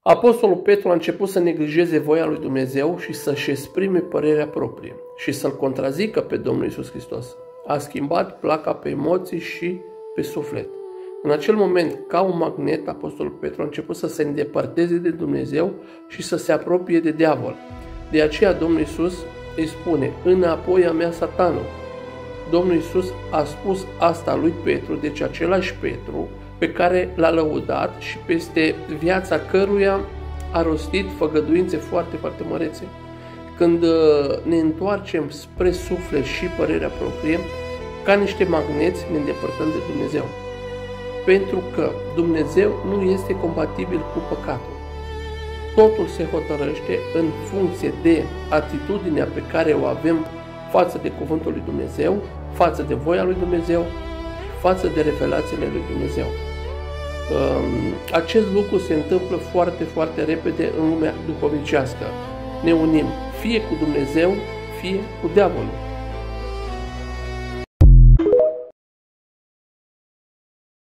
Apostolul Petru a început să neglijeze voia lui Dumnezeu și să-și exprime părerea proprie și să-L contrazică pe Domnul Iisus Hristos. A schimbat placa pe emoții și pe suflet. În acel moment, ca un magnet, Apostolul Petru a început să se îndepărteze de Dumnezeu și să se apropie de diavol. De aceea Domnul Iisus îi spune: înapoi a mea, Satanul. Domnul Iisus a spus asta lui Petru, deci același Petru pe care l-a lăudat și peste viața căruia a rostit făgăduințe foarte, foarte mărețe. Când ne întoarcem spre suflet și părerea proprie, ca niște magneți ne îndepărtăm de Dumnezeu. Pentru că Dumnezeu nu este compatibil cu păcatul. Totul se hotărăște în funcție de atitudinea pe care o avem față de cuvântul lui Dumnezeu, față de voia lui Dumnezeu, față de revelațiile lui Dumnezeu. Acest lucru se întâmplă foarte, foarte repede în lumea duhovnicească. Ne unim fie cu Dumnezeu, fie cu diavolul.